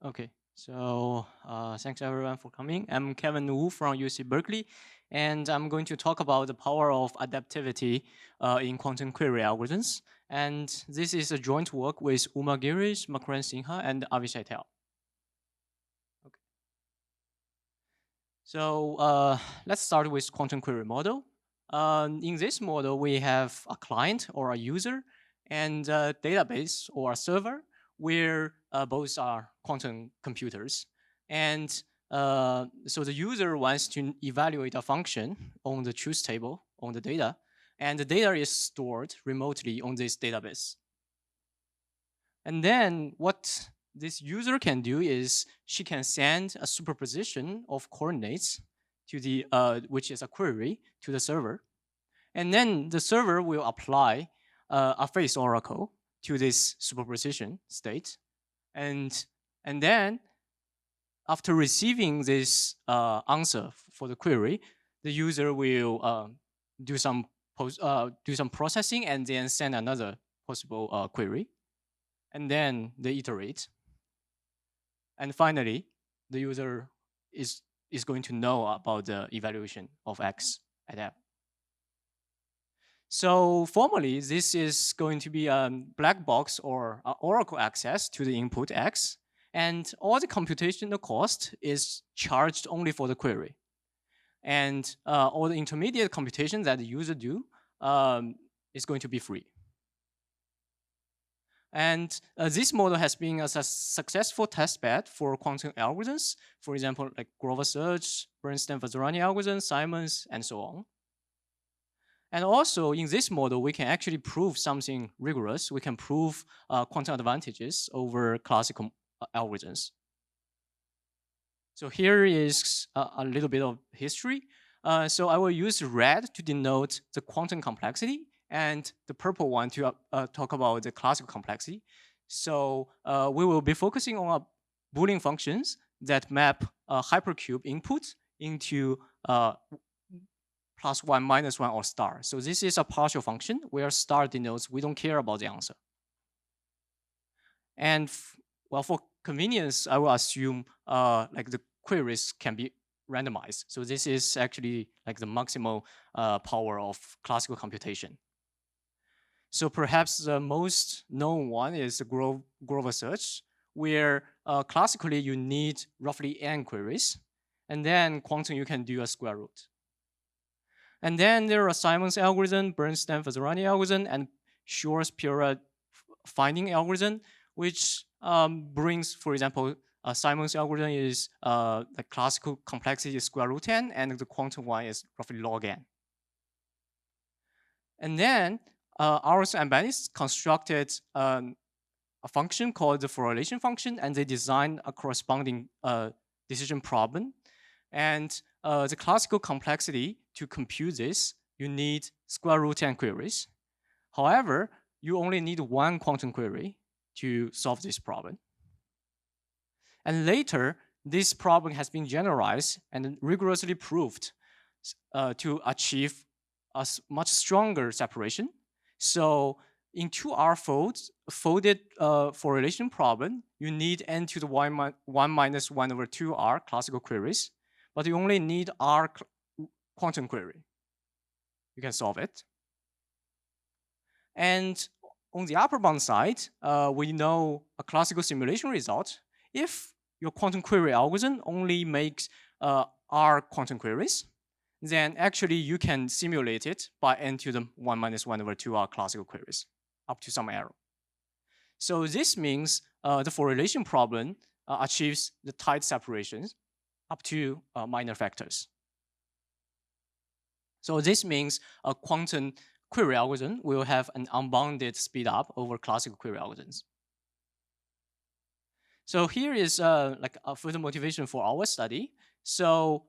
Okay, so thanks everyone for coming. I'm Kevin Wu from UC Berkeley, and I'm going to talk about the power of adaptivity in quantum query algorithms. And this is a joint work with Uma Girish, Makaran Sinha, and Avishai Tel. Okay. So let's start with quantum query model. In this model, we have a client or a user and a database or a server where both are quantum computers. And so the user wants to evaluate a function on the truth table on the data, and the data is stored remotely on this database. And then what this user can do is she can send a superposition of coordinates to the which is a query to the server, and then the server will apply a phase oracle to this superposition state, and then after receiving this answer for the query, the user will do some processing and then send another possible query, and then they iterate. And finally, the user is going to know about the evaluation of X at app. So formally, this is going to be a black box or oracle access to the input X, and all the computational cost is charged only for the query. And all the intermediate computation that the user do is going to be free. And this model has been a successful testbed for quantum algorithms, for example, like Grover search, Bernstein-Vazirani algorithm, Simons, and so on. And also in this model, we can actually prove something rigorous. We can prove quantum advantages over classical algorithms. So here is a little bit of history. So I will use red to denote the quantum complexity and the purple one to talk about the classical complexity. So we will be focusing on Boolean functions that map hypercube input into +1, -1, or star. So this is a partial function where star denotes we don't care about the answer. And well, for convenience, I will assume like the queries can be randomized. So this is actually like the maximal power of classical computation. So perhaps the most known one is the Grover search, where classically you need roughly n queries, and then quantum you can do a square root. And then there are Simon's algorithm, Bernstein-Vazirani algorithm, and Shor's period finding algorithm, which brings, for example, Simon's algorithm is the classical complexity is square root n, and the quantum one is roughly log n. And then ours and Bennis constructed a function called the correlation function, and they designed a corresponding decision problem. And the classical complexity to compute this, you need square root n queries. However, you only need one quantum query to solve this problem. And later, this problem has been generalized and rigorously proved to achieve a much stronger separation. So in 2R folded correlation problem, you need n to the 1 minus 1 over 2R classical queries, but you only need R quantum query. You can solve it. And on the upper bound side, we know a classical simulation result. If your quantum query algorithm only makes R quantum queries, then actually you can simulate it by n to the 1 minus 1 over 2R classical queries up to some error. So this means the correlation problem achieves the tight separations up to minor factors. So this means a quantum query algorithm will have an unbounded speed up over classical query algorithms. So here is like a further motivation for our study. So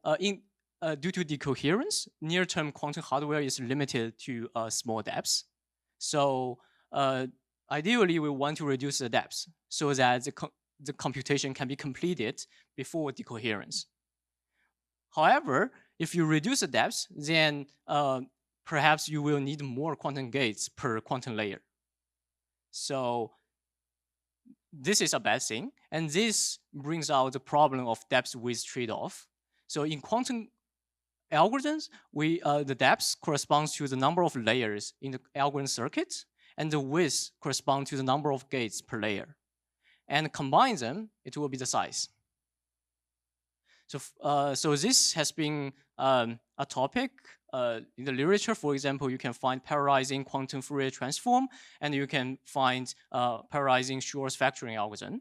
due to decoherence, near-term quantum hardware is limited to small depths. So ideally, we want to reduce the depths so that the computation can be completed before decoherence. However, if you reduce the depths, then perhaps you will need more quantum gates per quantum layer. So this is a bad thing, and this brings out the problem of depth-width trade-off. So in quantum algorithms, the depth corresponds to the number of layers in the algorithm circuit, and the width corresponds to the number of gates per layer. And combine them, it will be the size. So this has been a topic in the literature. For example, you can find parallelizing quantum Fourier transform, and you can find parallelizing Shor's factoring algorithm.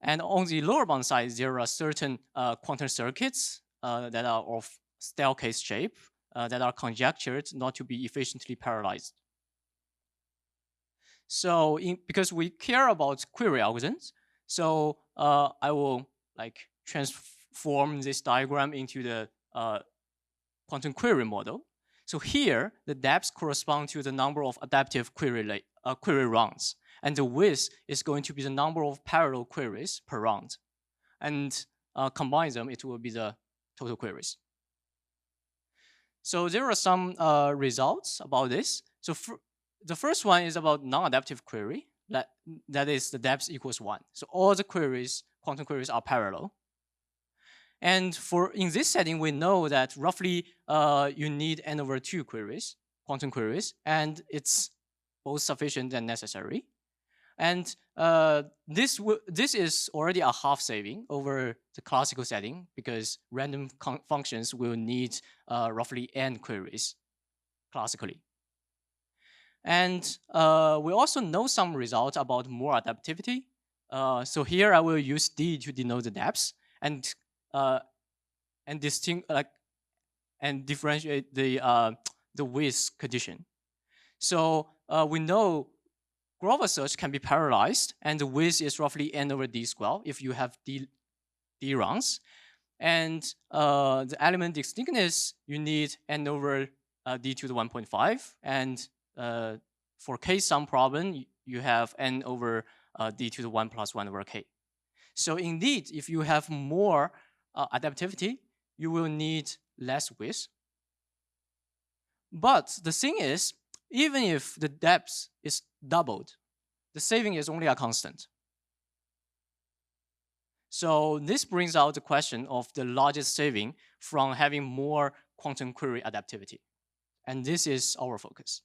And on the lower bound side, there are certain quantum circuits that are of staircase shape that are conjectured not to be efficiently parallelized. So because we care about query algorithms, so I will transform this diagram into the quantum query model. So here, the depths correspond to the number of adaptive query rounds, and the width is going to be the number of parallel queries per round. And combine them, it will be the total queries. So there are some results about this. So the first one is about non-adaptive query. That is the depth equals 1. So all the queries, quantum queries, are parallel. And in this setting, we know that roughly you need n/2 queries, quantum queries, and it's both sufficient and necessary. And this is already a half saving over the classical setting, because random functions will need roughly n queries classically. And we also know some results about more adaptivity. So here I will use D to denote the depths and differentiate the width condition. So we know Grover search can be parallelized, and the width is roughly n/d squared if you have D rounds. And the element distinctness, you need n/d to the 1.5. And for k-sum problem, you have n/d to the 1 plus 1/k. So indeed, if you have more adaptivity, you will need less width. But the thing is, even if the depth is doubled, the saving is only a constant. So this brings out the question of the largest saving from having more quantum query adaptivity. And this is our focus.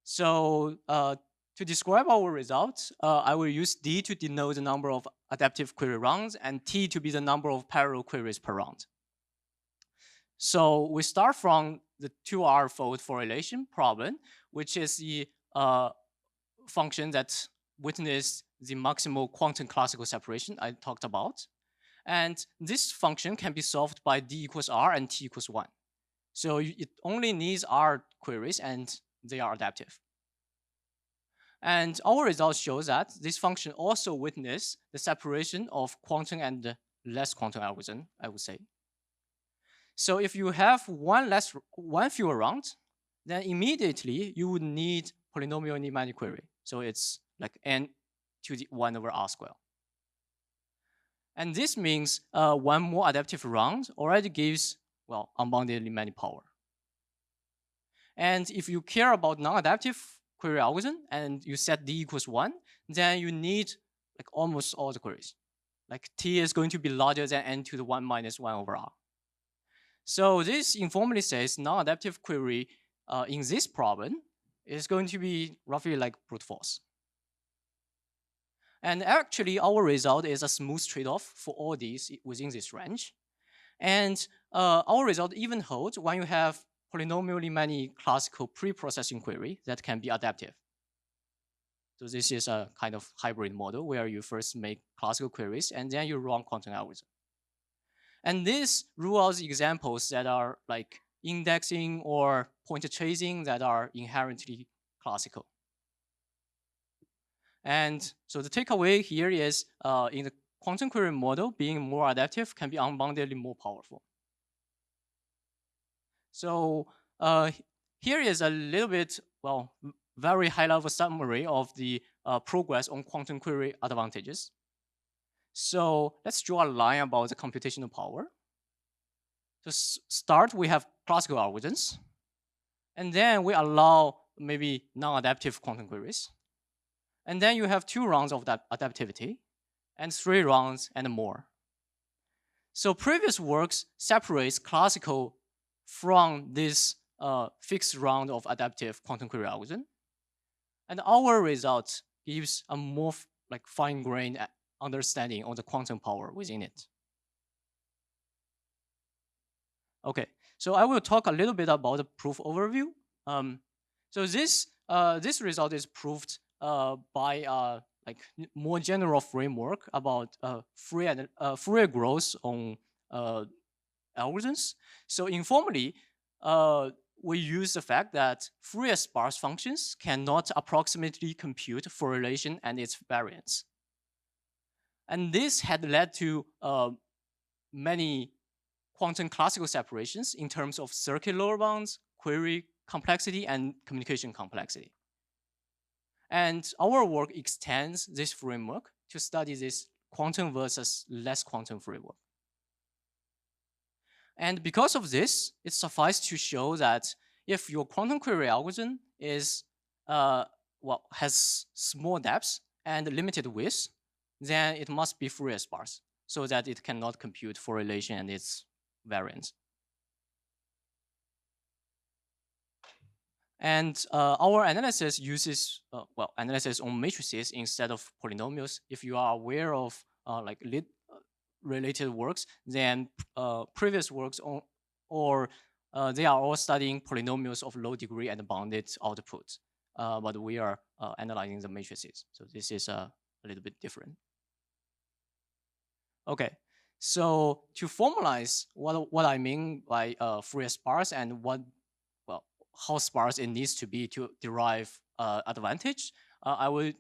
So to describe our results, I will use D to denote the number of adaptive query rounds and T to be the number of parallel queries per round. So we start from the 2R fold correlation problem, which is the function that witnessed the maximal quantum classical separation I talked about. And this function can be solved by D equals R and T equals 1. So it only needs R queries, and they are adaptive. And our results show that this function also witnessed the separation of quantum and less quantum algorithm, I would say. So if you have one fewer round, then immediately you would need polynomial nematic query. So it's like n to the 1/r squared. And this means one more adaptive round already gives, well, unboundedly many power. And if you care about non-adaptive query algorithm and you set D equals 1, then you need like almost all the queries. Like T is going to be larger than n to the 1 minus 1/r. So this informally says non-adaptive query in this problem is going to be roughly like brute force. And actually, our result is a smooth trade-off for all these within this range. And our result even holds when you have polynomially many classical pre-processing query that can be adaptive. So this is a kind of hybrid model where you first make classical queries and then you run quantum algorithm. And this rules out examples that are like indexing or pointer chasing that are inherently classical. And so the takeaway here is in the quantum query model, being more adaptive can be unboundedly more powerful. So here is a little bit, well, very high-level summary of the progress on quantum query advantages. So let's draw a line about the computational power. To start, we have classical algorithms. And then we allow maybe non-adaptive quantum queries. And then you have 2 rounds of that adaptivity, and 3 rounds and more. So previous works separates classical from this fixed round of adaptive quantum query algorithm. And our result gives a more like fine-grained understanding of the quantum power within it. Okay, so I will talk a little bit about the proof overview. So this result is proved by like more general framework about Fourier growth on algorithms. So informally, we use the fact that Fourier sparse functions cannot approximately compute Fourier relation and its variance. And this had led to many quantum classical separations in terms of circuit lower bounds, query complexity, and communication complexity. And our work extends this framework to study this quantum versus less quantum framework. And because of this, it suffices to show that if your quantum query algorithm is has small depths and limited width, then it must be Fourier sparse so that it cannot compute Fourier relation and its variance. And our analysis uses analysis on matrices instead of polynomials. If you are aware of related works, then previous works on, or they are all studying polynomials of low degree and bounded output. But we are analyzing the matrices. So this is a little bit different. Okay, so to formalize what I mean by Fourier sparse and how sparse it needs to be to derive advantage, I will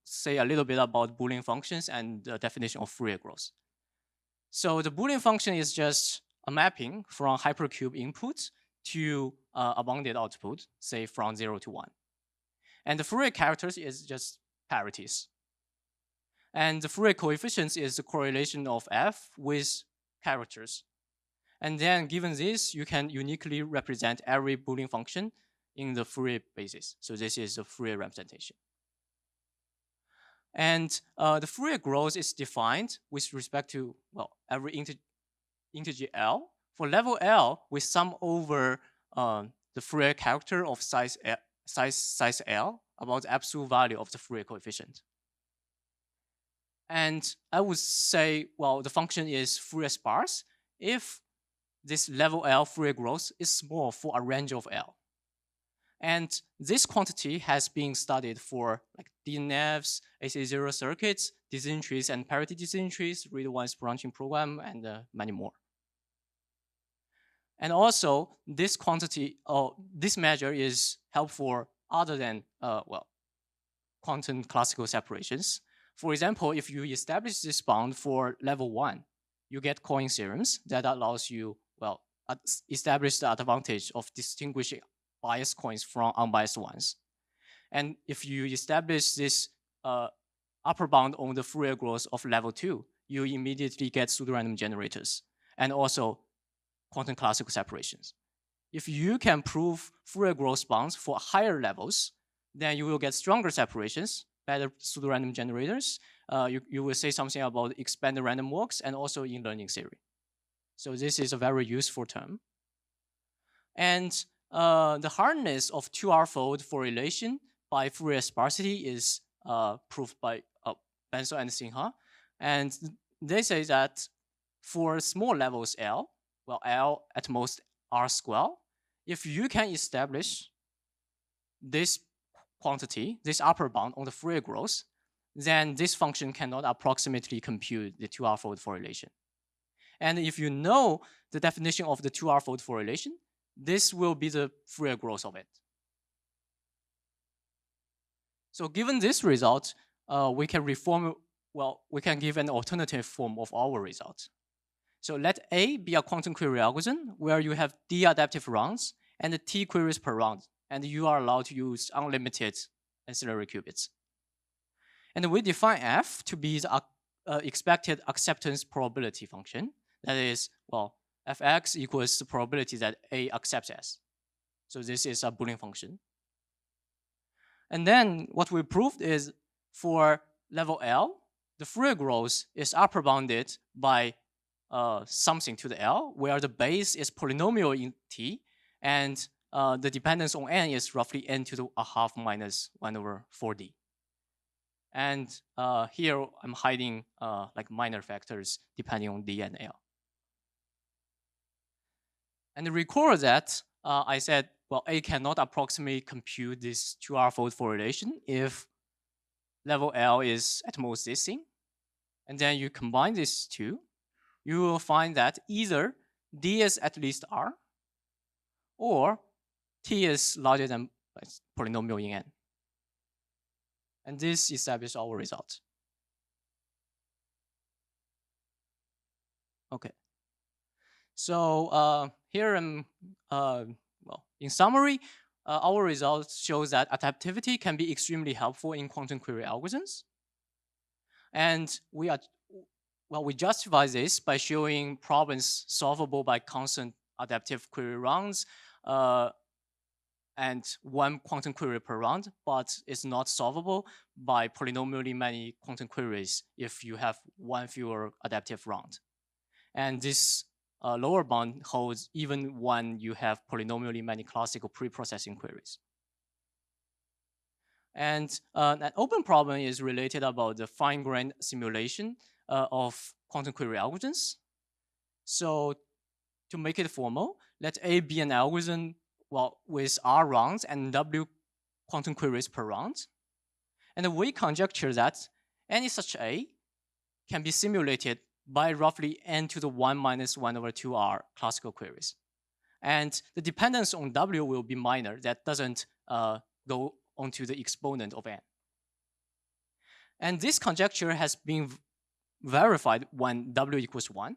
say a little bit about Boolean functions and the definition of Fourier growth. So the Boolean function is just a mapping from hypercube input to a bounded output, say from 0 to 1. And the Fourier characters is just parities. And the Fourier coefficients is the correlation of f with characters. And then given this, you can uniquely represent every Boolean function in the Fourier basis. So this is the Fourier representation. And the Fourier growth is defined with respect to, every integer L. For level L, we sum over the Fourier character of size L about the absolute value of the Fourier coefficient. And I would say, the function is Fourier sparse if this level L Fourier growth is small for a range of L. And this quantity has been studied for like DNFs, AC0 circuits, decision trees and parity decision trees, read-once branching program, and many more. And also, this quantity, this measure is helpful other than quantum classical separations. For example, if you establish this bound for level 1, you get Cohen theorems that allows you, establish the advantage of distinguishing biased coins from unbiased ones. And if you establish this upper bound on the Fourier growth of level 2, you immediately get pseudorandom generators and also quantum classical separations. If you can prove Fourier growth bounds for higher levels, then you will get stronger separations, better pseudorandom generators. You will say something about expanded random walks and also in learning theory. So this is a very useful term. And the hardness of 2R-fold for relation by Fourier sparsity is proved by Bensel and Sinha. And they say that for small levels L, L at most R square, if you can establish this quantity, this upper bound on the Fourier growth, then this function cannot approximately compute the 2R-fold for relation. And if you know the definition of the 2R-fold for relation, this will be the Fourier growth of it. So given this result, we can we can give an alternative form of our result. So let A be a quantum query algorithm where you have D adaptive rounds and T queries per round, and you are allowed to use unlimited ancillary qubits. And we define F to be the expected acceptance probability function. That is, Fx equals the probability that A accepts S. So this is a Boolean function. And then what we proved is for level L, the Fourier growth is upper bounded by something to the L, where the base is polynomial in T, and the dependence on n is roughly n to the a half minus 1 over 4d. And here I'm hiding like minor factors depending on d and L. And recall that I said, well, A cannot approximately compute this 2R-fold correlation if level L is at most this thing. And then you combine these two, you will find that either D is at least R, or T is larger than polynomial in N. And this establishes our result. Okay. So here well, in summary, our results shows that adaptivity can be extremely helpful in quantum query algorithms. And we justify this by showing problems solvable by constant adaptive query rounds and one quantum query per round, but it's not solvable by polynomially many quantum queries if you have one fewer adaptive round. And this lower bound holds even when you have polynomially many classical pre-processing queries. And an open problem is related about the fine-grained simulation of quantum query algorithms. So to make it formal, let A be an algorithm with R rounds and W quantum queries per round. And we conjecture that any such A can be simulated by roughly n to the 1 minus 1 over 2R classical queries. And the dependence on W will be minor. That doesn't go onto the exponent of n. And this conjecture has been verified when W equals 1.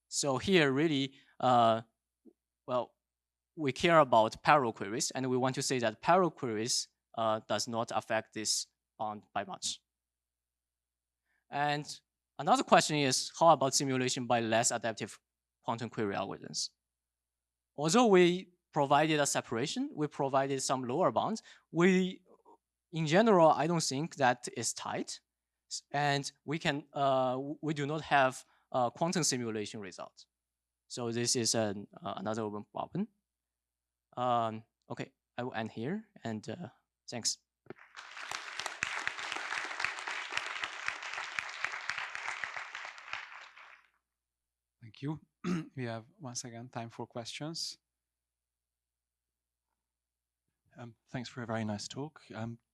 So here really, well, we care about parallel queries, and we want to say that parallel queries does not affect this bound by much. And another question is, how about simulation by less adaptive quantum query algorithms? Although we provided a separation, we provided some lower bounds, in general, I don't think that is tight. And we do not have quantum simulation results. So this is another open problem. Okay, I will end here, and thanks. Thank you. We have once again time for questions. Thanks for a very nice talk.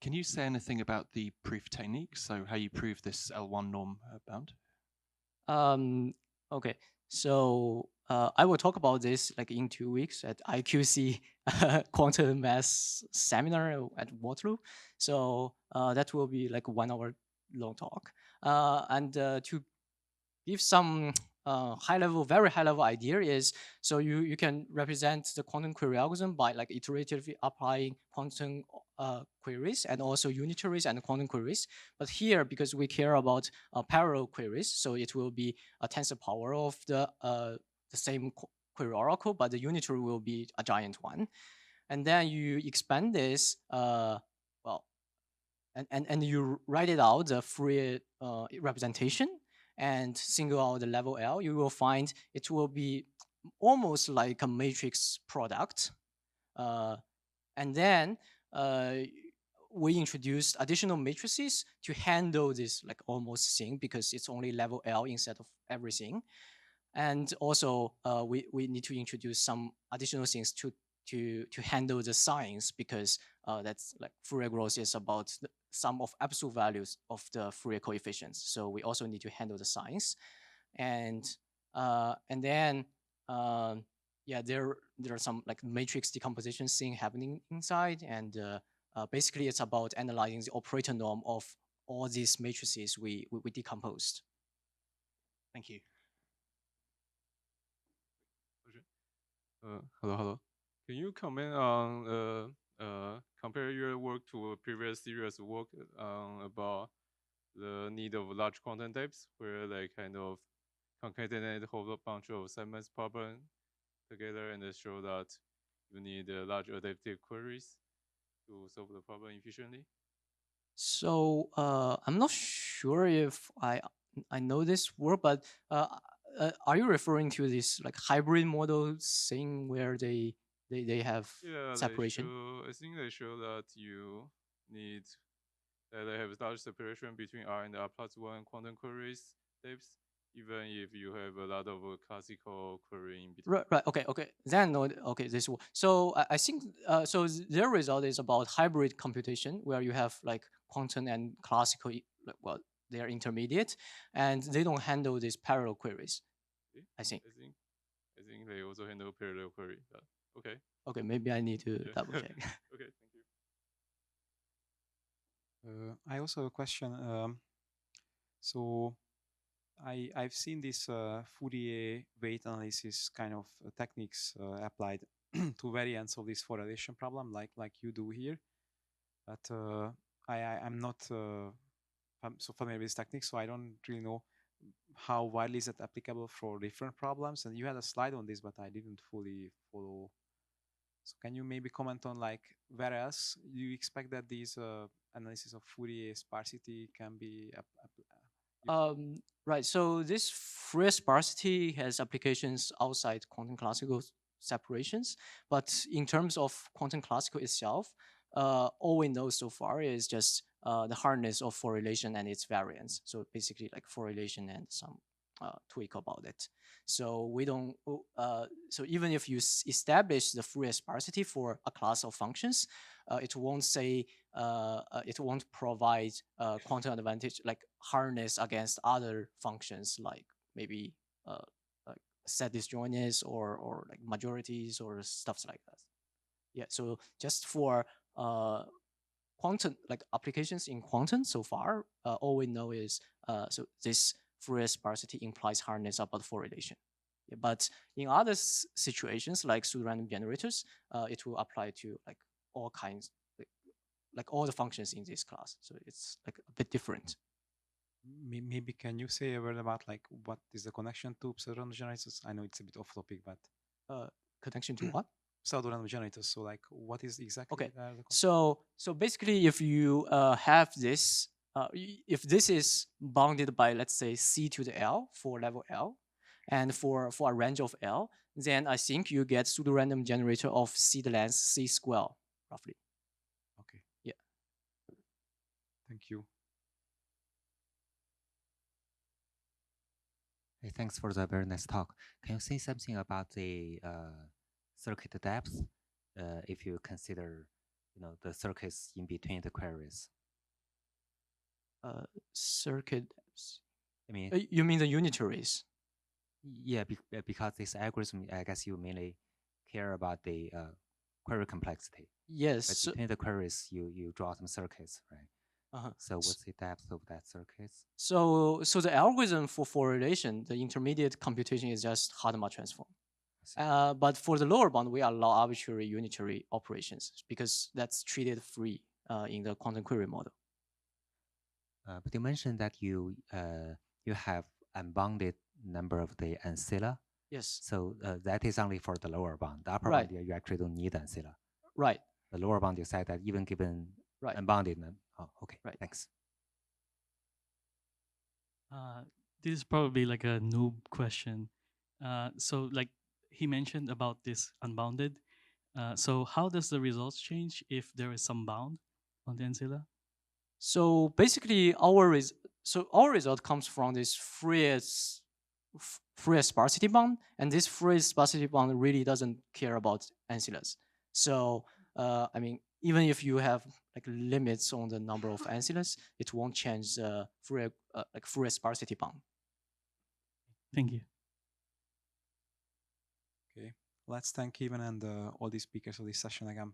Can you say anything about the proof technique? So how you prove this L1 norm bound? Okay, so I will talk about this like in 2 weeks at IQC quantum math seminar at Waterloo. So that will be like 1 hour long talk. And to give some very high level idea is, so you can represent the quantum query algorithm by like iteratively applying quantum queries and also unitaries and quantum queries. But here, because we care about parallel queries, so it will be a tensor power of the same query oracle, but the unitary will be a giant one. And then you expand this, and you write it out, the Fourier representation, and single out the level L, you will find it will be almost like a matrix product. And then we introduced additional matrices to handle this like almost thing, because it's only level L instead of everything. And also we need to introduce some additional things to handle the signs, because that's like Fourier growth is about the sum of absolute values of the Fourier coefficients. So we also need to handle the signs. And then yeah, there are some like matrix decomposition thing happening inside, and basically it's about analyzing the operator norm of all these matrices we decomposed. Thank you. Hello. Can you comment on compare your work to a previous serious work about the need of large quantum types, where like kind of concatenate a whole bunch of segments problem together and show that you need large adaptive queries to solve the problem efficiently? So I'm not sure if I know this word, but are you referring to this like hybrid model thing where they have Yeah, separation? I think they show that you need that they have large separation between R and R+1 quantum queries types, even if you have a lot of classical query in between. Right. Okay. Okay. Then no. Okay. This one. So I think their result is about hybrid computation where you have like quantum and classical. Well, they are intermediate, and they don't handle these parallel queries. Okay? I think. I think they also handle parallel query. Okay. Okay. Maybe I need to Yeah. double check. Okay. Thank you. I also have a question. So I've seen this Fourier weight analysis kind of techniques applied to variants of this correlation problem, like you do here. But I'm not so familiar with this technique, so I don't really know how widely is it applicable for different problems. And you had a slide on this, but I didn't fully follow. So can you maybe comment on like where else you expect that these analysis of Fourier sparsity can be used? Right. So this Fourier sparsity has applications outside quantum classical separations, but in terms of quantum classical itself, all we know so far is just the hardness of correlation and its variance. So basically, like correlation and some tweak about it. So we don't. So even if you establish the Fourier sparsity for a class of functions, it won't say it won't provide quantum advantage like harness against other functions like maybe like set disjointness or like majorities or stuff like that. Yeah, so just for quantum like applications in quantum so far, all we know is so this Fourier sparsity implies hardness about correlation. Yeah, but in other situations like pseudo-random generators, it will apply to like all kinds like all the functions in this class. So it's like a bit different. Maybe can you say a word about like what is the connection to pseudo-random generators? I know it's a bit off topic, but Connection to what? pseudo-random generators. So like what is exactly Okay. the So basically, if you have this, if this is bounded by let's say C to the L for level L, and for a range of L, then I think you get pseudo-random generator of seed length C square roughly. Okay. Yeah. Thank you. Hey, thanks for the very nice talk. Can you say something about the circuit depth if you consider, the circuits in between the queries? Circuit. I mean, You mean the unitaries? yeah, because this algorithm, I guess you mainly care about the query complexity. Yes. But between the queries, you draw some circuits, right? So what's the depth of that circuits? So the algorithm for correlation, the intermediate computation is just Hadamard transform. But for the lower bound, we allow arbitrary unitary operations because that's treated free in the quantum query model. But you mentioned that you have unbounded number of the ancilla. Yes. So that is only for the lower bound. The upper Right. bound, you actually don't need ancilla. Right. The lower bound, you said that even given Right. unbounded. Oh, okay. Right. Thanks. This is probably like a noob question. So like he mentioned about this unbounded. So how does the results change if there is some bound on the ancilla? So basically, our result comes from this Fourier sparsity bound, and this Fourier sparsity bound really doesn't care about ancillas. So I mean, even if you have like limits on the number of ancillas, it won't change the Fourier sparsity bound. Thank you. Okay. Let's thank Kevin and all the speakers of this session again.